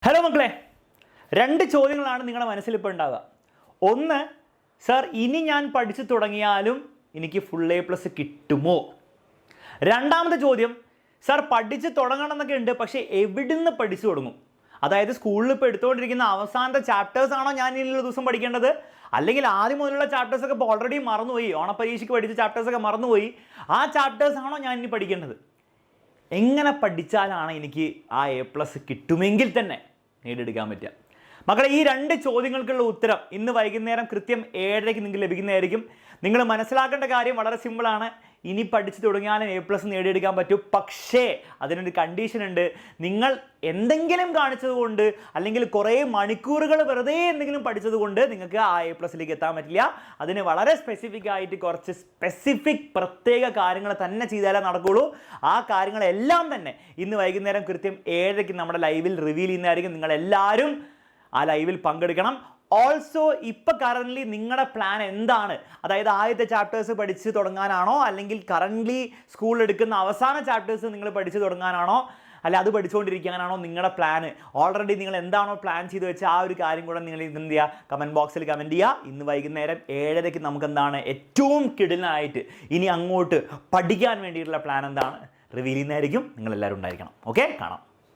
Hello മക്കളെ, രണ്ട് ചോദ്യങ്ങളാണ് നിങ്ങളുടെ മനസ്സിൽ ഇപ്പോൾ ഉണ്ടാവുക. ഒന്ന്, സർ ഇനി ഞാൻ പഠിച്ചു തുടങ്ങിയാലും എനിക്ക് ഫുൾ A+ കിട്ടുമോ? രണ്ടാമത്തെ ചോദ്യം, സർ പഠിച്ച് തുടങ്ങണം എന്നൊക്കെ ഉണ്ട്, പക്ഷേ എവിടുന്ന് പഠിച്ചു തുടങ്ങും? അതായത് സ്കൂളിൽ ഇപ്പോൾ എടുത്തുകൊണ്ടിരിക്കുന്ന അവസാനത്തെ ചാപ്റ്റേഴ്സ് ആണോ ഞാൻ ഇനിയുള്ള ദിവസം പഠിക്കേണ്ടത്, അല്ലെങ്കിൽ ആദ്യം മുതലുള്ള ചാപ്റ്റേഴ്സൊക്കെ ഇപ്പോൾ ഓൾറെഡി മറന്നുപോയി, ഓണപ്പരീക്ഷയ്ക്ക് പഠിച്ച ചാപ്റ്റേഴ്സൊക്കെ മറന്നുപോയി, ആ ചാപ്റ്റേഴ്സ് ആണോ ഞാൻ ഇനി പഠിക്കേണ്ടത്? എങ്ങനെ പഠിച്ചാലാണ് എനിക്ക് ആ A+ കിട്ടുമെങ്കിൽ തന്നെ നേടിയെടുക്കാൻ പറ്റുക? മക്കളെ, ഈ രണ്ട് ചോദ്യങ്ങൾക്കുള്ള ഉത്തരം ഇന്ന് വൈകുന്നേരം കൃത്യം 7:30 നിങ്ങൾക്ക് ലഭിക്കുന്നതായിരിക്കും. നിങ്ങൾ മനസ്സിലാക്കേണ്ട കാര്യം വളരെ സിമ്പിളാണ്. ഇനി പഠിച്ചു തുടങ്ങിയാലും A+ നേടിയെടുക്കാൻ പറ്റും. പക്ഷേ അതിനൊരു കണ്ടീഷൻ ഉണ്ട്. നിങ്ങൾ എന്തെങ്കിലും കാണിച്ചതുകൊണ്ട് അല്ലെങ്കിൽ കുറേ മണിക്കൂറുകൾ വെറുതെ എന്തെങ്കിലും പഠിച്ചതുകൊണ്ട് നിങ്ങൾക്ക് ആ A+ലേക്ക് എത്താൻ പറ്റില്ല. അതിന് വളരെ സ്പെസിഫിക് ആയിട്ട് കുറച്ച് പ്രത്യേക കാര്യങ്ങൾ തന്നെ ചെയ്താലേ നടക്കുകയുള്ളൂ. ആ കാര്യങ്ങളെല്ലാം തന്നെ ഇന്ന് വൈകുന്നേരം കൃത്യം 7:30 നമ്മുടെ ലൈവിൽ റിവീൽ ചെയ്യുന്നതായിരിക്കും. നിങ്ങളെല്ലാവരും ആ ലൈവിൽ പങ്കെടുക്കണം. ഓൾസോ ഇപ്പോൾ കറൻ്റ്ലി നിങ്ങളുടെ പ്ലാൻ എന്താണ്? അതായത് ആദ്യത്തെ ചാപ്റ്റേഴ്സ് പഠിച്ച് തുടങ്ങാനാണോ, അല്ലെങ്കിൽ കറൻ്റ്ലി സ്കൂളിൽ എടുക്കുന്ന അവസാന ചാപ്റ്റേഴ്സ് നിങ്ങൾ പഠിച്ച് തുടങ്ങാനാണോ, അല്ല അത് പഠിച്ചുകൊണ്ടിരിക്കാനാണോ നിങ്ങളുടെ പ്ലാന്? ഓൾറെഡി നിങ്ങൾ എന്താണോ പ്ലാൻ ചെയ്ത് വെച്ചാൽ ആ ഒരു കാര്യം കൂടെ നിങ്ങൾ എന്ത് ചെയ്യുക, കമൻറ്റ് ബോക്സിൽ കമൻറ്റ് ചെയ്യുക. ഇന്ന് വൈകുന്നേരം 7:30 നമുക്ക് എന്താണ് ഏറ്റവും കിടിലനായിട്ട് ഇനി അങ്ങോട്ട് പഠിക്കാൻ വേണ്ടിയിട്ടുള്ള പ്ലാൻ എന്താണ് റിവീൽ ചെയ്യുന്നതായിരിക്കും. നിങ്ങളെല്ലാവരും ഉണ്ടായിരിക്കണം. ഓക്കെ, കാണാം.